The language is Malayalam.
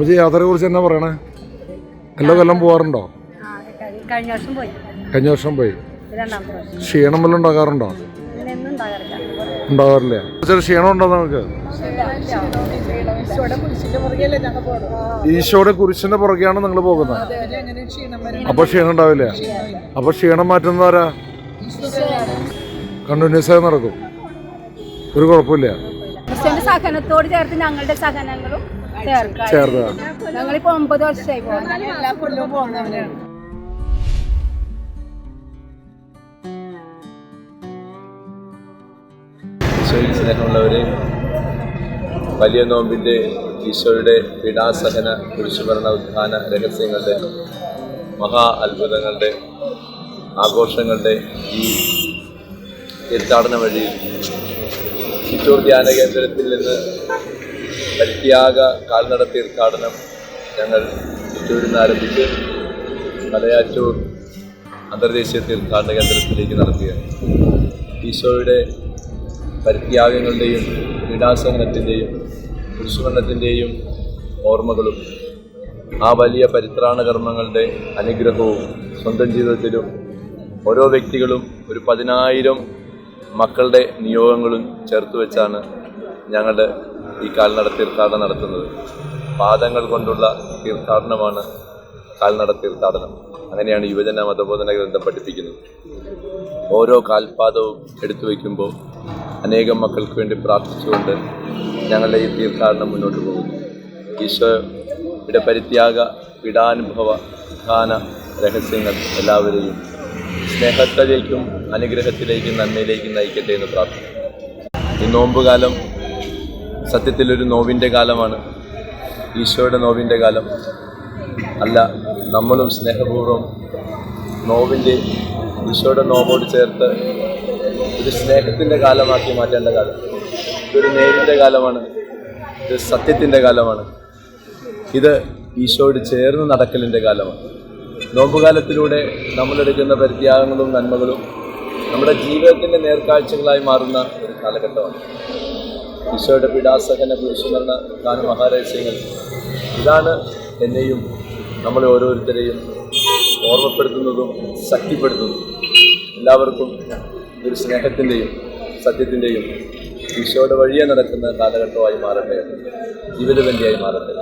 അമ്മച്ചി യാത്രയെ കുറിച്ച് എന്നാ പറയണേ? എല്ലാ കൊല്ലം പോവാറുണ്ടോ? കഴിഞ്ഞ വർഷം പോയി. ക്ഷീണം വല്ലതും ഉണ്ടാകാറുണ്ടോ? ഉണ്ടാകാറില്ല. ചെറിയ ക്ഷീണം ഉണ്ടോ നമുക്ക്? ഈശോയുടെ കുരിശിന്റെ പുറകെയാണ് നിങ്ങൾ പോകുന്നത്. അപ്പൊ ക്ഷീണം ഉണ്ടാവില്ല. അപ്പൊ ക്ഷീണം മാറ്റുന്നവരാ? കണ്ടിന്യൂസ് ആയി നടക്കും, ഒരു കുഴപ്പമില്ല. സഹനത്തോട് ചേർത്ത് ഞങ്ങളുടെ സഹനങ്ങളും ചേർത്ത് ഞങ്ങളിപ്പോ 9 വർഷമായി പോകുന്നവരാണ്. ഈശോയിൽ സ്നേഹമുള്ളവരെ, വലിയ നോമ്പിൻ്റെ ഈശോയുടെ പീഡാസഹന കുരിശുമരണ ഉത്ഥാന രഹസ്യങ്ങളുടെ മഹാ അത്ഭുതങ്ങളുടെ ആഘോഷങ്ങളുടെ ഈ തീർത്ഥാടന വഴിയിൽ ചിറ്റൂർ ധ്യാന കേന്ദ്രത്തിൽ നിന്ന് പരിത്യാഗ കാൽനട തീർത്ഥാടനം ഞങ്ങൾ ചിറ്റൂരിൽ നിന്ന് ആരംഭിച്ച് മലയാറ്റൂർ അന്തർദേശീയ തീർത്ഥാടന കേന്ദ്രത്തിലേക്ക് നടത്തുകയാണ്. ഈശോയുടെ പരിത്യാഗങ്ങളുടെയും പീഡാസഹനത്തിൻ്റെയും കുരിശുമരണത്തിൻ്റെയും ഓർമ്മകളും ആ വലിയ പരിത്രാണ കർമ്മങ്ങളുടെ അനുഗ്രഹവും സ്വന്തം ജീവിതത്തിലും ഓരോ വ്യക്തികളും ഒരു 10,000 മക്കളുടെ നിയോഗങ്ങളും ചേർത്ത് വെച്ചാണ് ഞങ്ങളുടെ ഈ കാൽനട തീർത്ഥാടനം നടത്തുന്നത്. പാദങ്ങൾ കൊണ്ടുള്ള തീർത്ഥാടനമാണ് കാൽനട തീർത്ഥാടനം. അങ്ങനെയാണ് യുവജന മതബോധന ഗ്രന്ഥം പഠിപ്പിക്കുന്നത്. ഓരോ കാൽപാദവും എടുത്തു വയ്ക്കുമ്പോൾ അനേകം മക്കൾക്ക് വേണ്ടി പ്രാർത്ഥിച്ചുകൊണ്ട് ഞങ്ങളുടെ ഈ തീർത്ഥാടനം മുന്നോട്ട് പോകുന്നു. ഈശോയുടെ പരിത്യാഗ പീഡാനുഭവ ഉത്ഥാന രഹസ്യങ്ങൾ എല്ലാവരെയും സ്നേഹത്തിലേക്കും അനുഗ്രഹത്തിലേക്കും നന്മയിലേക്കും നയിക്കട്ടെ എന്ന് പ്രാർത്ഥിക്കുന്നു. ഈ നോമ്പുകാലം സത്യത്തിലൊരു നോവിൻ്റെ കാലമാണ്. ഈശോയുടെ നോവിൻ്റെ കാലം അല്ല. നമ്മളും സ്നേഹപൂർവ്വം നോവിൻ്റെ ഈശോയുടെ നോവോട് ചേർത്ത് ഒരു സ്നേഹത്തിൻ്റെ കാലമാക്കി മാറ്റേണ്ട കാലം. ഇതൊരു നേരിൻ്റെ കാലമാണ്. ഇത് സത്യത്തിൻ്റെ കാലമാണ്. ഇത് ഈശോയോട് ചേർന്ന് നടക്കലിൻ്റെ കാലമാണ്. നോമ്പുകാലത്തിലൂടെ നമ്മളെടുക്കുന്ന പരിത്യാഗങ്ങളും നന്മകളും നമ്മുടെ ജീവിതത്തിൻ്റെ നേർക്കാഴ്ചകളായി മാറുന്ന ഒരു കാലഘട്ടമാണ്. ഈശോയുടെ പീഡാസഹന കുരിശുമരണ ഉത്ഥാന മഹാരഹസ്യങ്ങൾ ഇതാണ് എന്നെയും നമ്മളെ ഓരോരുത്തരെയും ഓർമ്മപ്പെടുത്തുന്നതും ശക്തിപ്പെടുത്തുന്നതും. എല്ലാവർക്കും ഒരു സ്നേഹത്തിൻ്റെയും സത്യത്തിൻ്റെയും ഈശോയുടെ വഴിയെ നടക്കുന്ന കാലഘട്ടമായി മാറട്ടെ, ജീവിതബന്ധിയായി മാറട്ടെ.